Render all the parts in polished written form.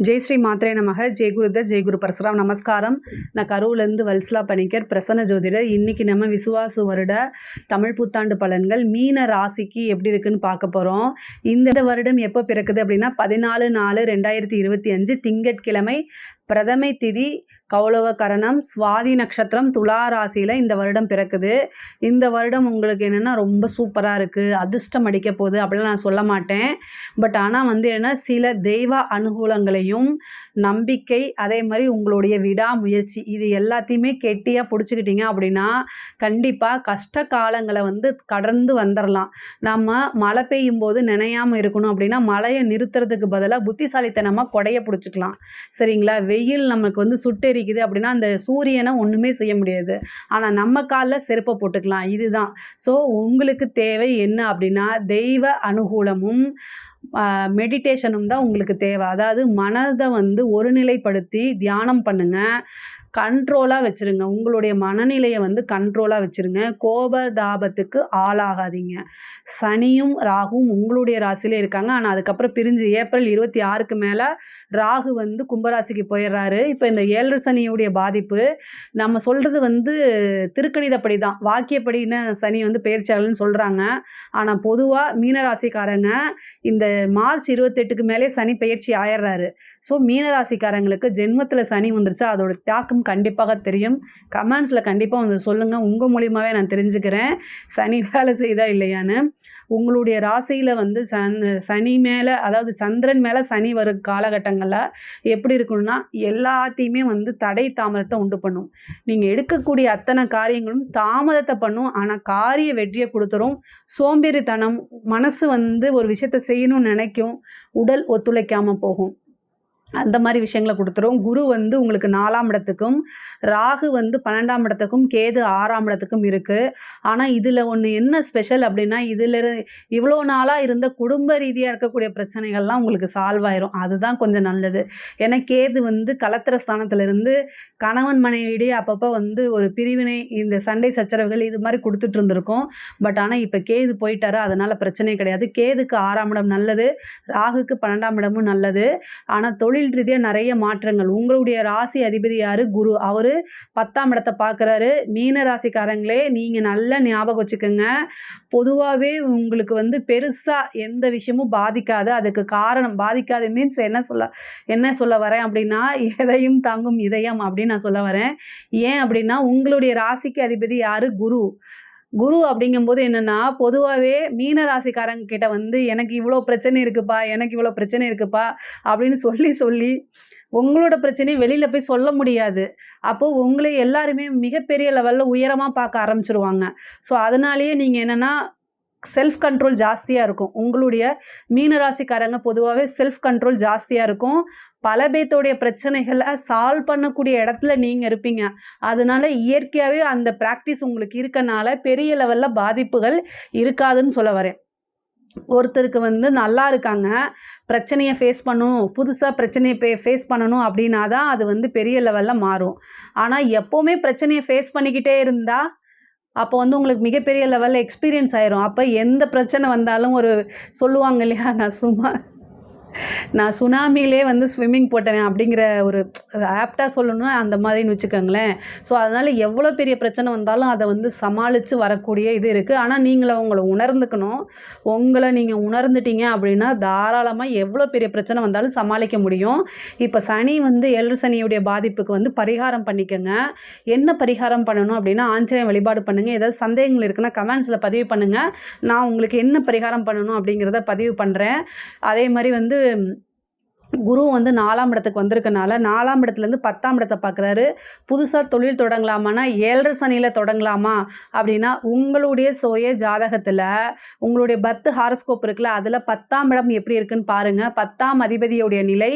ஜெய் ஸ்ரீ மாத்ரே நமக. ஜெய் குருதத், ஜெய் குரு பரசுராம். நமஸ்காரம். நான் கரூர்லேருந்து வல்சலா பணிக்கர், பிரசன்ன ஜோதிடர். இன்றைக்கி நம்ம விசுவாசு வருட தமிழ் புத்தாண்டு பலன்கள் மீன ராசிக்கு எப்படி இருக்குன்னு பார்க்க போகிறோம். இந்த வருடம் எப்போ பிறக்குது அப்படின்னா 14/4/2025 திங்கட்கிழமை, பிரதமை திதி, கௌளவ கரணம், சுவாதி நட்சத்திரம், துலா ராசியில் இந்த வருடம் பிறக்குது. இந்த வருடம் உங்களுக்கு என்னென்னா ரொம்ப சூப்பராக இருக்குது, அதிர்ஷ்டம் அடிக்க போகுது அப்படிலாம் நான் சொல்ல மாட்டேன். பட் ஆனால் என்னென்னா சில தெய்வ அனுகூலங்களையும், நம்பிக்கை, அதே மாதிரி உங்களுடைய விடாமுயற்சி இது எல்லாத்தையுமே கெட்டியாக பிடிச்சிக்கிட்டீங்க அப்படின்னா கண்டிப்பாக கஷ்ட காலங்களை கடந்து வந்துடலாம். நம்ம மழை பெய்யும் போது நினையாமல் இருக்கணும் அப்படின்னா மழையை நிறுத்துறதுக்கு பதிலாக புத்திசாலித்தனமாக கொடையை பிடிச்சிக்கலாம். சரிங்களா? வெயில் நமக்கு சுட்டெரிக்குது அப்படின்னா அந்த சூரியனை ஒன்றுமே செய்ய முடியாது. ஆனால் நம்ம காலில் செருப்பை போட்டுக்கலாம். இதுதான். ஸோ உங்களுக்கு தேவை என்ன அப்படின்னா தெய்வ அனுகூலமும் மெடிடேஷனும் தான் உங்களுக்கு தேவை. அதாவது மனதை ஒருநிலைப்படுத்தி தியானம் பண்ணுங்கள். கண்ட்ரோலாக வச்சுருங்க. உங்களுடைய மனநிலையை கண்ட்ரோலாக வச்சுருங்க. கோபதாபத்துக்கு ஆளாகாதீங்க. சனியும் ராகுவும் உங்களுடைய ராசியிலே இருக்காங்க. ஆனால் அதுக்கப்புறம் பிரிஞ்சு ஏப்ரல் 26க்கு மேலே ராகு கும்பராசிக்கு போயிடுறாரு. இப்போ இந்த 7 சனியுடைய பாதிப்பு நம்ம சொல்கிறது திருக்கணிதப்படி தான், வாக்கியப்படின்னு சனி பெயர்ச்சியாளர்னு சொல்கிறாங்க. ஆனால் பொதுவாக மீனராசிக்காரங்க இந்த மார்ச் 28க்கு மேலே சனி பயிற்சி ஆயிடுறாரு. ஸோ மீனராசிக்காரங்களுக்கு ஜென்மத்தில் சனி வந்துருச்சா அதோட தாக்கம் கண்டிப்பாக தெரியும். கமெண்ட்ஸில் கண்டிப்பாக சொல்லுங்கள். உங்கள் மூலியமாகவே நான் தெரிஞ்சுக்கிறேன் சனி வேலை செய்தா இல்லையான்னு. உங்களுடைய ராசியில் சனி மேலே, அதாவது சந்திரன் மேலே சனி வரும் காலகட்டங்களில் எப்படி இருக்கணும்னா எல்லாத்தையுமே தடை தாமதத்தை உண்டு பண்ணும். நீங்கள் எடுக்கக்கூடிய அத்தனை காரியங்களும் தாமதத்தை பண்ணும். ஆனால் காரிய வெற்றியை கொடுத்துரும். சோம்பேறித்தனம், மனசு ஒரு விஷயத்தை செய்யணும்னு நினைக்கும், உடல் ஒத்துழைக்காமல் போகும். அந்த மாதிரி விஷயங்களை கொடுத்துரும். குரு உங்களுக்கு 4ஆம் இடத்துக்கும், ராகு 12ஆம் இடத்துக்கும், கேது 6ஆம் இடத்துக்கும் இருக்குது. ஆனால் இதில் ஒன்று என்ன ஸ்பெஷல் அப்படின்னா இதில் இவ்வளோ நாளாக இருந்த குடும்ப ரீதியாக இருக்கக்கூடிய பிரச்சனைகள்லாம் உங்களுக்கு சால்வ் ஆயிரும். அதுதான் கொஞ்சம் நல்லது. ஏன்னா கேது கலத்திர ஸ்தானத்திலிருந்து கணவன் மனைவியிடையே அப்பப்போ ஒரு பிரிவினை, இந்த சண்டை சச்சரவுகள் இது மாதிரி கொடுத்துட்டு இருந்திருக்கும். பட் ஆனால் இப்போ கேது போயிட்டாரு, அதனால் பிரச்சனை கிடையாது. கேதுக்கு 6ஆம் இடம் நல்லது, ராகுக்கு 12ஆம் இடமும் நல்லது. ஆனால் தொழில் ரீதியாக நிறைய மாற்றங்கள். உங்களுடைய ராசி அதிபதி யாரு? குரு. அவரு 10ஆம் இடத்தை பார்க்குறாரு. மீன ராசிக்காரங்களே நீங்கள் நல்லா ஞாபகம் வச்சுக்கோங்க. பொதுவாகவே உங்களுக்கு பெருசாக எந்த விஷயமும் பாதிக்காது. அதுக்கு காரணம் பாதிக்காது மீன்ஸ் என்ன சொல்ல வரேன் அப்படின்னா எதையும் தாங்கும் இதயம் அப்படின்னு நான் சொல்ல வரேன். ஏன் அப்படின்னா உங்களுடைய ராசிக்கு அதிபதி யாரு? குரு. குரு அப்படிங்கும்போது என்னென்னா பொதுவாகவே மீன ராசிக்காரங்க கிட்ட எனக்கு இவ்வளோ பிரச்சனை இருக்குப்பா, எனக்கு இவ்வளோ பிரச்சனை இருக்குப்பா அப்படின்னு சொல்லி உங்களோட பிரச்சனையை வெளியில் போய் சொல்ல முடியாது. அப்போது உங்களை எல்லாருமே மிகப்பெரிய லெவலில் உயரமாக பார்க்க ஆரம்பிச்சிருவாங்க. ஸோ அதனாலேயே நீங்கள் என்னென்னா செல்ஃப் கண்ட்ரோல் ஜாஸ்தியாக இருக்கும். உங்களுடைய மீனராசிக்காரங்க பொதுவாகவே செல்ஃப் கண்ட்ரோல் ஜாஸ்தியாக இருக்கும். பல பேர்த்தோடைய பிரச்சனைகளை சால்வ் பண்ணக்கூடிய இடத்துல நீங்கள் இருப்பீங்க. அதனால இயற்கையாகவே அந்த ப்ராக்டிஸ் உங்களுக்கு இருக்கனால பெரிய லெவலில் பாதிப்புகள் இருக்காதுன்னு சொல்ல வரேன். ஒருத்தருக்கு நல்லா இருக்காங்க, பிரச்சனையை ஃபேஸ் பண்ணணும், புதுசாக பிரச்சனையை ஃபேஸ் பண்ணணும் அப்படின்னா தான் அது பெரிய லெவலில் மாறும். ஆனால் எப்போவுமே பிரச்சனையை ஃபேஸ் பண்ணிக்கிட்டே இருந்தால் அப்போ உங்களுக்கு மிகப்பெரிய லெவலில் எக்ஸ்பீரியன்ஸ் ஆயிரும். அப்போ எந்த பிரச்சனை வந்தாலும் சொல்லுவாங்க இல்லையா, நான் சுனாமிலே ஸ்விம்மிங் போட்டேன் அப்படிங்கிற ஒரு ஆப்டாக சொல்லணும், அந்த மாதிரின்னு வச்சுக்கோங்களேன். ஸோ அதனால் எவ்வளோ பெரிய பிரச்சனை வந்தாலும் அதை சமாளித்து வரக்கூடிய இது இருக்குது. ஆனால் உங்களை உணர்ந்துக்கணும். உங்களை நீங்கள் உணர்ந்துட்டீங்க அப்படின்னா தாராளமாக எவ்வளோ பெரிய பிரச்சனை வந்தாலும் சமாளிக்க முடியும். இப்போ சனி 7 சனியுடைய பாதிப்புக்கு பரிகாரம் பண்ணிக்கோங்க. என்ன பரிகாரம் பண்ணணும் அப்படின்னா ஆஞ்சநேய வழிபாடு பண்ணுங்கள். ஏதாவது சந்தேகங்கள் இருக்குன்னா கமெண்ட்ஸில் பதிவு பண்ணுங்கள். நான் உங்களுக்கு என்ன பரிகாரம் பண்ணணும் அப்படிங்கிறத பதிவு பண்ணுறேன். அதே மாதிரி குரு 4ஆம் இடத்துக்கு வந்திருக்கனால 4ஆம் இடத்துலேருந்து 10ஆம் இடத்தை பார்க்குறாரு. புதுசாக தொழில் தொடங்கலாமான்னா 7 சனியில் தொடங்கலாமா அப்படின்னா உங்களுடைய சுய ஜாதகத்தில் உங்களுடைய பர்த் ஹாரோஸ்கோப் இருக்குல்ல, அதில் 10ஆம் இடம் எப்படி இருக்குன்னு பாருங்கள். 10ஆம் அதிபதியுடைய நிலை,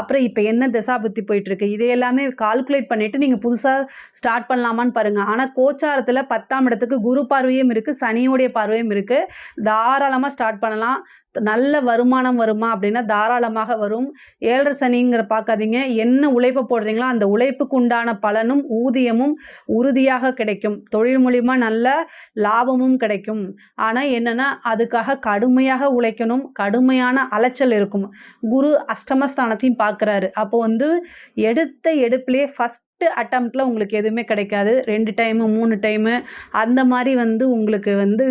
அப்புறம் இப்போ என்ன திசாபுத்தி போயிட்டுருக்கு, இதையெல்லாமே கால்குலேட் பண்ணிவிட்டு நீங்கள் புதுசாக ஸ்டார்ட் பண்ணலாமான்னு பாருங்கள். ஆனால் கோச்சாரத்தில் 10ஆம் இடத்துக்கு குரு பார்வையும் இருக்குது, சனியோடைய பார்வையும் இருக்குது. தாராளமாக ஸ்டார்ட் பண்ணலாம். நல்ல வருமானம் வருமா அப்படின்னா தாராளமாக வரும். 7 சனிங்கிற பார்க்காதீங்க. என்ன உழைப்ப போடுறீங்களோ அந்த உழைப்புக்கு உண்டான பலனும், ஊதியமும் உறுதியாக கிடைக்கும். தொழில் மூலியமா நல்ல லாபமும் கிடைக்கும். ஆனா என்னன்னா, அதுக்காக கடுமையாக உழைக்கணும். கடுமையான அலைச்சல் இருக்கும். குரு அஷ்டமஸ்தானத்தையும் பார்க்குறாரு. அப்போ வந்து எடுத்த எடுப்பிலேயே ஃபர்ஸ்ட் அட்டெம்ப்ட்ல உங்களுக்கு எதுவுமே கிடைக்காது. 2 டைமு, 3 டைமு அந்த மாரி வந்து உங்களுக்கு வந்து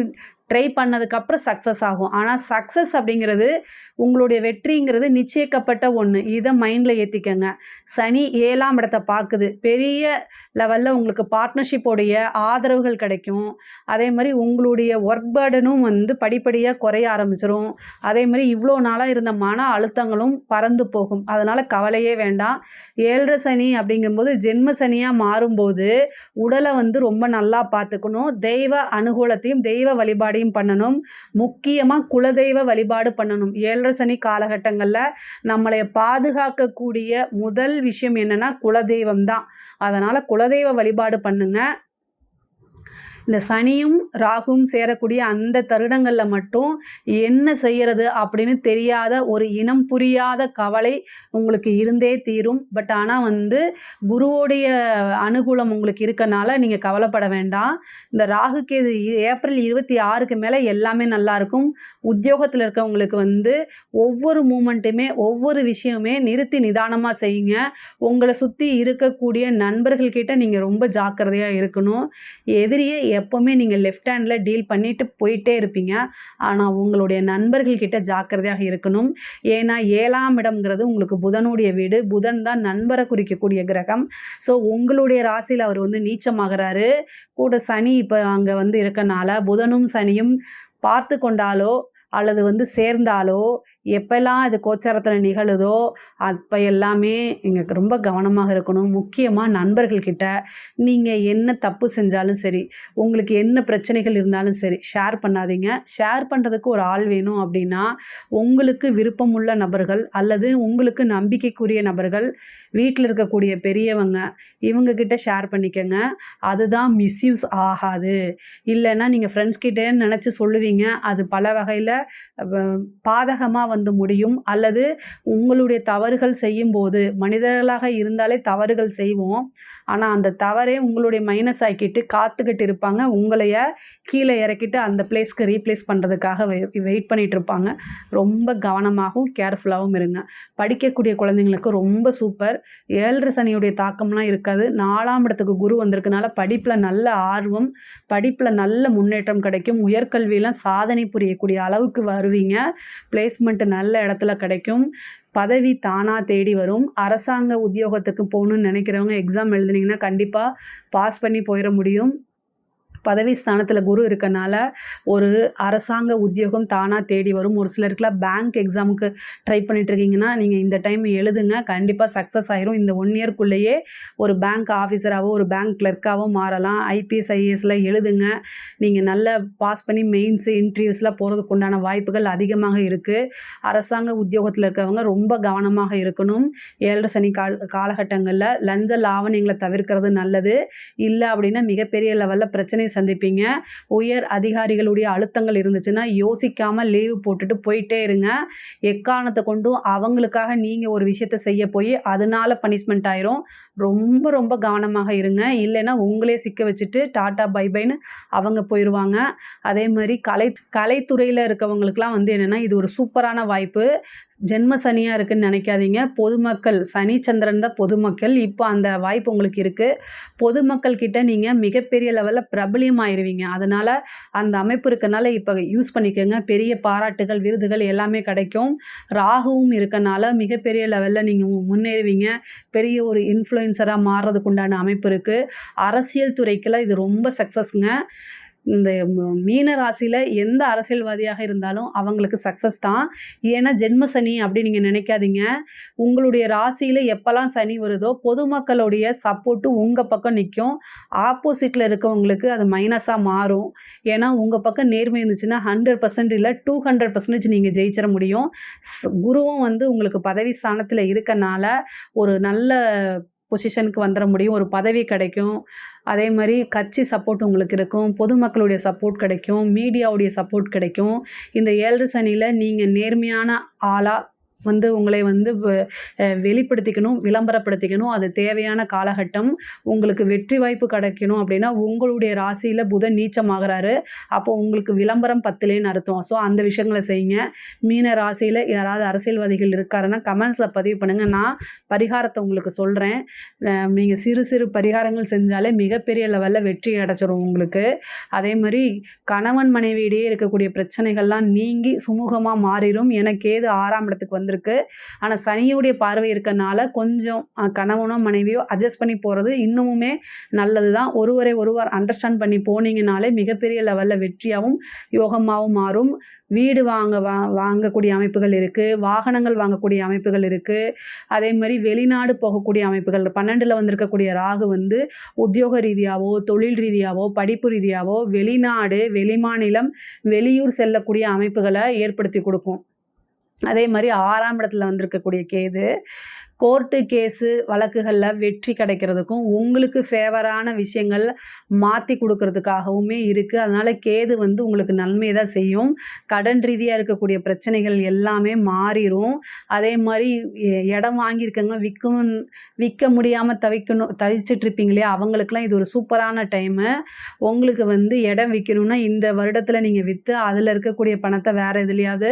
ட்ரை பண்ணதுக்கப்புறம் சக்ஸஸ் ஆகும். ஆனா சக்ஸஸ் அப்படிங்கிறது உங்களுடைய வெற்றிங்கிறது நிச்சயிக்கப்பட்ட ஒண்ணு. இத மைண்ட்ல ஏத்திக்கங்க. சனி 7ஆம் இடத்த பார்க்குது. பெரிய லெவல்ல உங்களுக்கு பார்ட்னர்ஷிப் உடைய ஆதரவுகள் கிடைக்கும். அதே மாரி உங்களுடைய ஒர்க் பர்டனும் வந்து படிப்படியா குறைய ஆரம்பிச்சிரும். அதே மாரி இவ்ளோ நாளா இருந்த மன அழுத்தங்களும் பறந்து போகும். அதனால கவலையே வேண்டாம். 7 சனி அப்படிங்கும்போது ஜென்ம சனியா மாறும்போது உடல வந்து ரொம்ப நல்லா பார்த்துக்கணும். தெய்வ அனுகூலத்தையும், தெய்வ வழிபாடையும் பண்ணணும். முக்கியமா குலதெய்வ வழிபாடு பண்ணணும். 7 சனி காலகட்டங்கள்ல நம்மளைய பாதுகாக்கக்கூடிய முதல் விஷயம் என்னன்னா குலதெய்வம் தான். அதனால குலதெய்வ வழிபாடு பண்ணுங்க. இந்த சனியும் ராகுவும் சேரக்கூடிய அந்த தருணங்கள்ல மட்டும் என்ன செய்யறது அப்படின்னு தெரியாத ஒரு இனம் புரியாத கவலை உங்களுக்கு இருந்தே தீரும். பட் ஆனா வந்து குருவோடைய அனுகூலம் உங்களுக்கு இருக்கனால நீங்க கவலைப்பட வேண்டாம். இந்த ராகு கேது ஏப்ரல் 26க்கு மேல எல்லாமே நல்லா இருக்கும். உத்தியோகத்துல இருக்கவங்களுக்கு வந்து ஒவ்வொரு மூமெண்ட்டுமே, ஒவ்வொரு விஷயமுமே நிறுத்தி நிதானமா செய்யுங்க. உங்கள சுத்தி இருக்கக்கூடிய நண்பர்கள் கிட்ட நீங்க ரொம்ப ஜாக்கிரதையா இருக்கணும். எதிரியை எப்பவுமே நீங்க லெஃப்ட் ஹேண்ட்ல டீல் பண்ணிட்டு போயிட்டே இருப்பீங்க. ஆனா உங்களுடைய நண்பர்கள் கிட்ட ஜாக்கிரதையாக இருக்கணும். ஏன்னா 7ஆம் இடம்ங்கிறது உங்களுக்கு புதனுடைய வீடு. புதன் தான் நண்பரை குறிக்கக்கூடிய கிரகம். ஸோ உங்களுடைய ராசியில அவர் வந்து நீச்சமாகறாரு. கூட சனி இப்ப அங்க வந்து இருக்கனால புதனும் சனியும் பார்த்து கொண்டாலோ அல்லது வந்து சேர்ந்தாலோ எப்பெல்லாம் இது கோச்சாரத்துல நிகழுதோ அப்ப எல்லாமே நீங்க ரொம்ப கவனமாக இருக்கணும். முக்கியமா நண்பர்கள் கிட்ட நீங்க என்ன தப்பு செஞ்சாலும் சரி, உங்களுக்கு என்ன பிரச்சனைகள் இருந்தாலும் சரி ஷேர் பண்ணாதீங்க. ஷேர் பண்றதுக்கு ஒரு ஆள் வேணும் அப்படின்னா உங்களுக்கு விருப்பமுள்ள நபர்கள் அல்லது உங்களுக்கு நம்பிக்கைக்குரிய நபர்கள், வீட்டில் இருக்கக்கூடிய பெரியவங்க இவங்க கிட்ட ஷேர் பண்ணிக்கங்க. அதுதான் மிஸ்யூஸ் ஆகாது. இல்லைன்னா நீங்க ஃப்ரெண்ட்ஸ் கிட்டே நினைச்சு சொல்லுவீங்க. அது பல வகையில பாதகமா வந்து முடியும். அல்லது உங்களுடைய தவறுகள் செய்யும்போது மனிதர்களாக இருந்தாலே தவறுகள் செய்வோம். ஆனா அந்த தவறே உங்களுடைய மைனஸ் ஆக்கிட்டு காத்துக்கிட்டு இருப்பாங்க. உங்களைய கீழே இறக்கிட்டு அந்த பிளேஸ்க்கு ரீப்ளேஸ் பண்றதுக்காக வெயிட் பண்ணிட்டு இருப்பாங்க. ரொம்ப கவனமாகவும் கேர்ஃபுல்லாகவும் இருங்க. படிக்கக்கூடிய குழந்தைங்களுக்கு ரொம்ப சூப்பர். 7 சனியுடைய தாக்கம்லாம் இருக்காது. 4ஆம் இடத்துக்கு குரு வந்திருக்கனால படிப்புல நல்ல ஆர்வம், படிப்புல நல்ல முன்னேற்றம் கிடைக்கும். உயர்கல்வியில சாதனை புரியக்கூடிய அளவுக்கு வருவீங்க. பிளேஸ்மெண்ட் நல்ல இடத்துல கிடைக்கும். பதவி தானா தேடி வரும். அரசாங்க உத்தியோகத்துக்கு போகணும்னு நினைக்கிறவங்க எக்ஸாம் எழுதுனீங்கன்னா கண்டிப்பா பாஸ் பண்ணி போயிட முடியும். பதவி ஸ்தானத்துல குரு இருக்கனால ஒரு அரசாங்க உத்தியோகம் தானா தேடி வரும். ஒரு சிலருக்குலாம் பேங்க் எக்ஸாமுக்கு ட்ரை பண்ணிட்டு இருக்கீங்கன்னா நீங்க இந்த டைம் எழுதுங்க. கண்டிப்பா சக்ஸஸ் ஆயிரும். இந்த 1 இயர்க்குள்ளேயே ஒரு பேங்க் ஆஃபீஸராவோ ஒரு பேங்க் கிளர்க்காவோ மாறலாம். ஐபிஎஸ் ஐஏஎஸ்ல எழுதுங்க. நீங்க நல்லா பாஸ் பண்ணி மெயின்ஸ் இன்டர்வியூஸ்ல போறதுக்கு உண்டான வாய்ப்புகள் அதிகமாக இருக்கு. அரசாங்க உத்தியோகத்துல இருக்கவங்க ரொம்ப கவனமாக இருக்கணும். 7 சனி காலகட்டங்கள்ல லஞ்ச லாவணியங்களை தவிர்க்கிறது நல்லது. இல்லை அப்படின்னா மிகப்பெரிய லெவல்ல பிரச்சனை சந்திப்பீங்க. உயர் அதிகாரிகளுடைய அழுத்தங்கள் இருந்துச்சுன்னா யோசிக்காம லீவ் போட்டுட்டு போயிட்டே இருங்க. எக்காரணத்தை கொண்டும் அவங்களுக்காக நீங்க ஒரு விஷயத்த செய்ய போய் அதனால பனிஷ்மெண்ட் ஆயிரும். ரொம்ப ரொம்ப கவனமாக இருங்க. இல்லைன்னா உங்களே சிக்க வச்சுட்டு டாடா பை பைன்னு அவங்க போயிடுவாங்க. அதே மாதிரி கலைத்துறையில் இருக்கவங்களுக்குலாம் வந்து என்னென்னா இது ஒரு சூப்பரான வாய்ப்பு. ஜென்ம சனியாக இருக்குன்னு நினைக்காதீங்க. பொதுமக்கள் சனி சந்திரன் தான் பொதுமக்கள். இப்போ அந்த வாய்ப்பு உங்களுக்கு இருக்குது. பொதுமக்கள் கிட்ட நீங்கள் மிகப்பெரிய லெவலில் பிரபலியம் ஆயிடுவீங்க. அதனால் அந்த அமைப்பு இருக்கனால இப்போ யூஸ் பண்ணிக்கோங்க. பெரிய பாராட்டுகள் விருதுகள் எல்லாமே கிடைக்கும். ராகுவும் இருக்கனால மிகப்பெரிய லெவலில் நீங்கள் முன்னேறுவீங்க. பெரிய ஒரு இன்ஃப்ளூயன்சராக மாறுறதுக்கு உண்டான அமைப்பு இருக்குது. அரசியல் துறைக்கெல்லாம் இது ரொம்ப சக்ஸஸ்ங்க. இந்த மீன ராசியில் எந்த அரசியல்வாதியாக இருந்தாலும் அவங்களுக்கு சக்ஸஸ் தான். ஏன்னா ஜென்ம சனி அப்படி நீங்கள் நினைக்காதீங்க. உங்களுடைய ராசியில் எப்போல்லாம் சனி வருதோ பொதுமக்களுடைய சப்போர்ட்டு உங்கள் பக்கம் நிற்கும். ஆப்போசிட்டில் இருக்கவங்களுக்கு அது மைனஸாக மாறும். ஏன்னா உங்கள் பக்கம் நேர்மை இருந்துச்சுன்னா 100% இல்லை 200% நீங்கள் ஜெயிச்சிட முடியும். குருவும் வந்து உங்களுக்கு பதவி ஸ்தானத்தில் இருக்கனால ஒரு நல்ல பொசிஷனுக்கு வந்துட முடியும். ஒரு பதவி கிடைக்கும். அதே மாரி கட்சி சப்போர்ட் உங்களுக்கு இருக்கும். பொதுமக்களுடைய சப்போர்ட் கிடைக்கும். மீடியாவுடைய சப்போர்ட் கிடைக்கும். இந்த 7 சனியில நீங்க நேர்மையான ஆளா வந்து உங்களை வந்து வெளிப்படுத்திக்கணும், விளம்பரப்படுத்திக்கணும். அது தேவையான காலகட்டம். உங்களுக்கு வெற்றி வாய்ப்பு கிடைக்கணும் அப்படின்னா, உங்களுடைய ராசியில புதன் நீச்சமாகுறாரு. அப்போ உங்களுக்கு விளம்பரம் பத்தலேன்னு அர்த்தம். ஸோ அந்த விஷயங்கள செய்யுங்க. மீன ராசியில யாராவது அரசியல்வாதிகள் இருக்காருன்னா, கமெண்ட்ஸ்ல பதிவு பண்ணுங்க. நான் பரிகாரத்த உங்களுக்கு சொல்றேன். நீங்க சிறு சிறு பரிகாரங்கள் செஞ்சாலே மிகப்பெரிய லெவல்ல வெற்றி அடைச்சிரும் உங்களுக்கு. அதே மாரி கணவன் மனைவியிடையே இருக்கக்கூடிய பிரச்சனைகள்லாம் நீங்கி சுமூகமா மாறிரும். ஏன்னா கேது 6ஆம் இடத்துக்கு வந்திருக்கு. ஆனா சனியுடைய பார்வை இருக்கனால கொஞ்சம் கணவனோ மனைவியோ அட்ஜஸ்ட் பண்ணி போறது இன்னமுமே நல்லதுதான். ஒருவரை ஒருவர் அண்டர்ஸ்டாண்ட் பண்ணி போனீங்கனாலே மிகப்பெரிய லெவல்ல வெற்றியாவும் யோகமாவும் மாறும். வீடு வாங்கக்கூடிய அமைப்புகள் இருக்கு. வாகனங்கள் வாங்கக்கூடிய அமைப்புகள் இருக்கு. அதே மாரி வெளிநாடு போகக்கூடிய அமைப்புகள் 12ல வந்திருக்கக்கூடிய ராகு வந்து உத்தியோக ரீதியாவோ, தொழில் ரீதியாவோ, படிப்பு ரீதியாவோ வெளிநாடு, வெளிமாநிலம், வெளியூர் செல்லக்கூடிய அமைப்புகள ஏற்படுத்தி குடுக்கும். அதே மாரி 6ஆம் இடத்துல வந்திருக்கக்கூடிய கேது கோர்ட்டு கேஸு வழக்குகள்ல வெற்றி கிடைக்கிறதுக்கும், உங்களுக்கு ஃபேவரான விஷயங்கள் மாத்தி குடுக்கறதுக்காகவுமே இருக்கு. அதனால கேது வந்து உங்களுக்கு நன்மைய தான் செய்யும். கடன் ரீதியா இருக்கக்கூடிய பிரச்சனைகள் எல்லாமே மாறிரும். அதே மாரி இடம் வாங்கியிருக்கவங்க விக்க முடியாம தவிச்சிட்டு இருப்பீங்க இல்லையா? அவங்களுக்கெல்லாம் இது ஒரு சூப்பரான டைமு. உங்களுக்கு வந்து இடம் விக்கணும்னா, இந்த வருடத்துல நீங்க வித்து, அதுல இருக்கக்கூடிய பணத்த வேற எதுலயாவது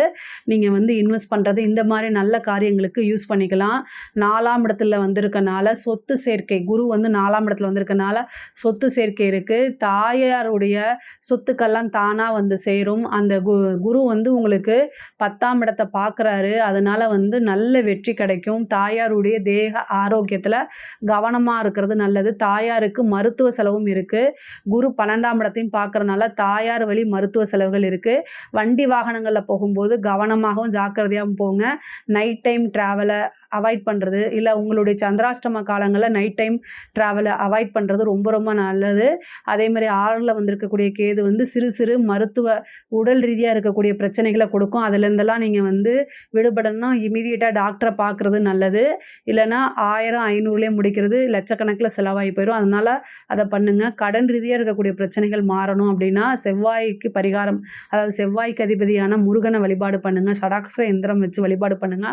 நீங்க வந்து இன்வெஸ்ட் பண்றது, இந்த மாரி நல்ல காரியங்களுக்கு யூஸ் பண்ணிக்கலாம். 4ஆம் இடத்துல வந்திருக்கனால சொத்து சேர்க்கை, குரு வந்து 4ஆம் இடத்துல வந்திருக்கனால சொத்து சேர்க்கை இருக்கு. தாயாருடைய சொத்துக்கள்லாம் தானா வந்து சேரும். அந்த குரு வந்து உங்களுக்கு 10ஆம் இடத்த பார்க்குறாரு. அதனால வந்து நல்ல வெற்றி கிடைக்கும். தாயாருடைய தேக ஆரோக்கியத்துல கவனமா இருக்கிறது நல்லது. தாயாருக்கு மருத்துவ செலவும் இருக்கு. குரு 12ஆம் இடத்தையும் பார்க்கறனால தாயார் வழி மருத்துவ செலவுகள் இருக்கு. வண்டி வாகனங்கள்ல போகும்போது கவனமாகவும் ஜாக்கிரதையாகவும் போங்க. நைட் டைம் டிராவல அவாய்ட் பண்றது, இல்ல உங்களுடைய சந்திராஷ்டம காலங்கள்ல நைட் டைம் டிராவல அவாய்ட் பண்றது ரொம்ப ரொம்ப நல்லது. அதே மாரி 6ல வந்திருக்கக்கூடிய கேது வந்து சிறு சிறு மருத்துவ உடல் ரீதியா இருக்கக்கூடிய பிரச்சனைகள கொடுக்கும். அதுலேருந்தெல்லாம் நீங்க வந்து விடுபடணும்னா இம்மீடியட்டா டாக்டர பார்க்குறது நல்லது. இல்லன்னா 1000, 500லயே முடிக்கிறது லட்சக்கணக்கில செலவாகி போயிரும். அதனால அத பண்ணுங்க. கடன் ரீதியா இருக்கக்கூடிய பிரச்சனைகள் மாறணும் அப்படின்னா, செவ்வாய்க்கு பரிகாரம், அதாவது செவ்வாய்க்கு அதிபதியான முருகன வழிபாடு பண்ணுங்க. ஷடாக்ஷர எந்திரம் வச்சு வழிபாடு பண்ணுங்க.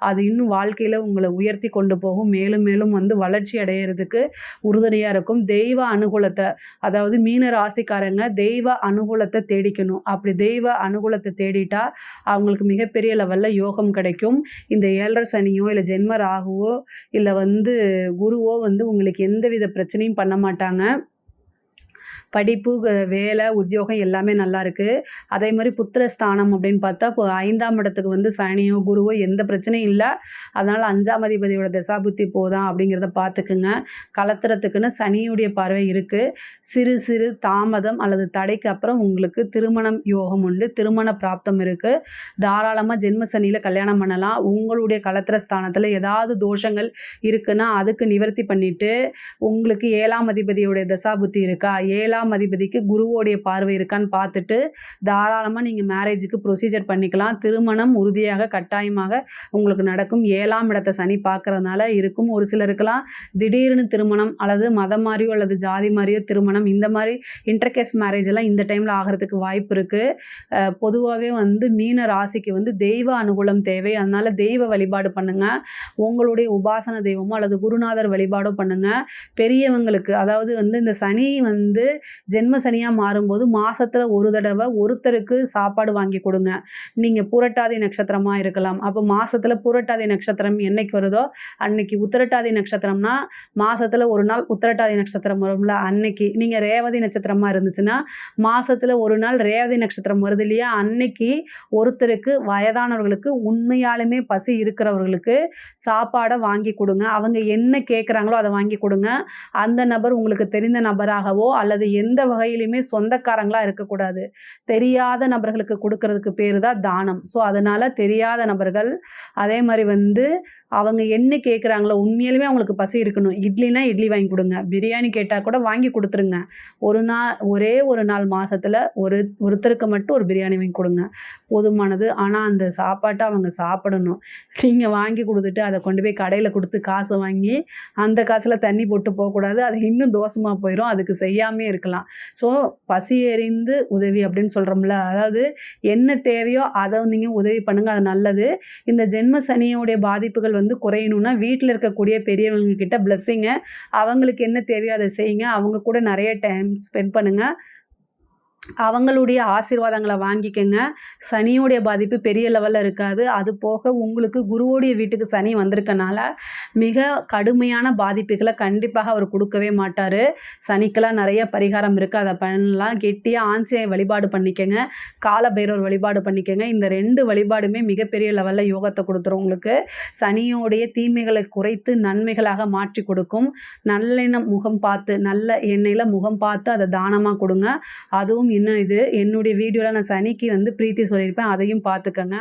அது இன்னும் வாழ்க்கையில உங்கள உயர்த்தி கொண்டு போகும். மேலும் மேலும் வந்து வளர்ச்சி அடையறதுக்கு உறுதுணையா இருக்கும். தெய்வ அனுகூலத்த, அதாவது மீன ராசிக்காரங்க தெய்வ அனுகூலத்த தேடிக்கணும். அப்படி தெய்வ அனுகூலத்த தேடிட்டா அவங்களுக்கு மிகப்பெரிய லெவல்ல யோகம் கிடைக்கும். இந்த 7 சனியோ, இல்ல ஜென்ம ராகுவோ, இல்ல வந்து குருவோ வந்து உங்களுக்கு எந்தவித பிரச்சனையும் பண்ண மாட்டாங்க. படிப்பு, வேலை, உத்தியோகம் எல்லாமே நல்லா இருக்கு. அதே மாரி புத்திரஸ்தானம் அப்படின்னு பார்த்தா, இப்போ 5ஆம் இடத்துக்கு வந்து சனியோ, குருவோ எந்த பிரச்சனையும் இல்ல. அதனால 5ஆம் அதிபதியோட தசாபுத்தி போதா அப்படிங்கிறத பார்த்துக்குங்க. கலத்திரத்துக்குன்னு சனியுடைய பார்வை இருக்கு. சிறு சிறு தாமதம் அல்லது தடைக்கு அப்புறம் உங்களுக்கு திருமணம் யோகம் உண்டு. திருமண பிராப்தம் இருக்கு. தாராளமா ஜென்ம சனியில கல்யாணம் பண்ணலாம். உங்களுடைய கலத்திர ஸ்தானத்துல ஏதாவது தோஷங்கள் இருக்குன்னா, அதுக்கு நிவர்த்தி பண்ணிட்டு, உங்களுக்கு 7ஆம் அதிபதியோட தசாபுத்தி இருக்கா, 7ஆம் அதிபதிக்கு குருவோடைய பார்வை இருக்கான்னு பார்த்துட்டு தாராளமா நீங்க மேரேஜுக்கு ப்ரொசீஜர் பண்ணிக்கலாம். திருமணம் உறுதியாக கட்டாயமாக உங்களுக்கு நடக்கும். 7ஆம் இடத்த சனி பார்க்கறதுனால இருக்கும். ஒரு சிலருக்கெல்லாம் திடீர்னு திருமணம் அல்லது மதம் மாறியோ அல்லது ஜாதி மாறியோ திருமணம், இந்த மாதிரி இன்டர்கேஸ் மேரேஜ் எல்லாம் இந்த டைம்ல ஆகிறதுக்கு வாய்ப்பு இருக்கு. பொதுவாகவே வந்து மீன ராசிக்கு வந்து தெய்வ அனுகூலம் தேவை. அதனால தெய்வ வழிபாடு பண்ணுங்க. உங்களுடைய உபாசன தெய்வமோ அல்லது குருநாதர் வழிபாடோ பண்ணுங்க. பெரியவங்களுக்கு, அதாவது வந்து இந்த சனி வந்து ஜென்ம சனியா மாறும்போது மாசத்துல ஒரு தடவை ஒருத்தருக்கு சாப்பாடு வாங்கி கொடுங்க. நீங்க புரட்டாதி நட்சத்திரமா இருக்கலாம். அப்போ மாசத்துல புரட்டாதி நட்சத்திரம் என்னைக்கு வருதோ அன்னைக்கு, உத்திரட்டாதி நட்சத்திரம்னா மாசத்துல ஒரு நாள் உத்திரட்டாதி நட்சத்திரம் வரும்ல, அன்னைக்கு. நீங்க ரேவதி நட்சத்திரமா இருந்துச்சுன்னா மாசத்துல ஒரு நாள் ரேவதி நட்சத்திரம் வருது இல்லையா, அன்னைக்கு ஒருத்தருக்கு, வயதானவர்களுக்கு, உண்மையாலுமே பசி இருக்கிறவர்களுக்கு சாப்பாடை வாங்கி கொடுங்க. அவங்க என்ன கேட்குறாங்களோ அதை வாங்கி கொடுங்க. அந்த நபர் உங்களுக்கு தெரிந்த நபராகவோ அல்லது எந்த வகையிலுமே சொந்தக்காரங்களா இருக்கக்கூடாது. தெரியாத நபர்களுக்கு கொடுக்கறதுக்கு பேரு தான் தானம். ஸோ அதனால தெரியாத நபர்கள், அதே மாதிரி வந்து அவங்க என்ன கேட்குறாங்களோ உண்மையாலுமே அவங்களுக்கு பசி இருக்கணும். இட்லினா இட்லி வாங்கி குடுங்க. பிரியாணி கேட்டா கூட வாங்கி குடுத்துருங்க. ஒரே ஒரு நாள் மாசத்துல ஒருத்தருக்கு மட்டும் ஒரு பிரியாணி வாங்கி குடுங்க. போதுமானது. ஆனா அந்த சாப்பாட்ட அவங்க சாப்பிடணும். நீங்க வாங்கி குடுத்துட்டு அத கொண்டு போய் கடையில குடுத்து காச வாங்கி, அந்த காசுல தண்ணி போட்டு போக்கூடாது. அது இன்னும் தோஷமா போயிரும். அதுக்கு செய்யாமயே இருக்கலாம். ஸோ பசி எறிந்து உதவி அப்படின்னு சொல்றோம்ல. அதாவது என்ன தேவையோ அத நீங்க உதவி பண்ணுங்க. அது நல்லது. இந்த ஜென்ம சனியோடைய பாதிப்புகள் வந்து குறையணும்னா, வீட்ல இருக்கக்கூடிய பெரியவங்க கிட்ட பிளெஸ்ஸிங்க அவங்களுக்கு என்ன தேவையோ அத செய்யுங்க. அவங்க கூட நெறைய டைம் ஸ்பெண்ட் பண்ணுங்க. அவங்களுடைய ஆசீர்வாதங்கள வாங்கிக்கங்க. சனியோடைய பாதிப்பு பெரிய லெவல்ல இருக்காது. அது போக உங்களுக்கு குருவோடைய வீட்டுக்கு சனி வந்திருக்கனால, மிக கடுமையான பாதிப்புகள கண்டிப்பாக அவர் குடுக்கவே மாட்டாரு. சனிக்கெல்லாம் நெறைய பரிகாரம் இருக்கு. அத பண்ணலாம். கெட்டியா ஆஞ்சநேயர் வழிபாடு பண்ணிக்கங்க. கால பைரவர் வழிபாடு பண்ணிக்கங்க. இந்த 2 வழிபாடுமே மிகப்பெரிய லெவல்ல யோகத்த குடுத்துரும் உங்களுக்கு. சனியோடைய தீமைகளை குறைத்து நன்மைகளாக மாற்றிக் கொடுக்கும். நல்லெண்ணெய் முகம் பார்த்து, நல்ல எண்ணெயில முகம் பார்த்து அத தானமா குடுங்க. அதுவும் இன்னும் இது என்னுடைய வீடியோல நான் சனிக்கு வந்து பிரீத்தி சொல்லியிருப்பேன். அதையும் பார்த்துக்கங்க.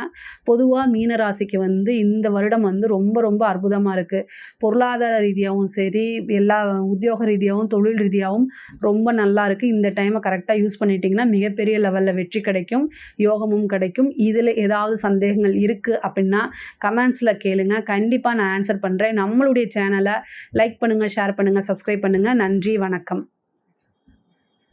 பொதுவா மீன ராசிக்கு வந்து இந்த வருடம் வந்து ரொம்ப ரொம்ப அற்புதமா இருக்கு. பொருளாதார ரீதியாவும் சரி, எல்லா உத்தியோக ரீதியாவும், தொழில் ரீதியாவும் ரொம்ப நல்லா இருக்கு. இந்த டைம கரெக்ட்டா யூஸ் பண்ணிட்டீங்கன்னா, மிகப்பெரிய லெவல்ல வெற்றி கிடைக்கும். யோகமும் கிடைக்கும். இதுல ஏதாவது சந்தேகங்கள் இருக்கு அப்படின்னா, கமெண்ட்ஸ்ல கேளுங்க. கண்டிப்பா நான் ஆன்சர் பண்றேன். நம்மளுடைய சேனல லைக் பண்ணுங்க, ஷேர் பண்ணுங்க, சப்ஸ்கிரைப் பண்ணுங்க. நன்றி, வணக்கம்.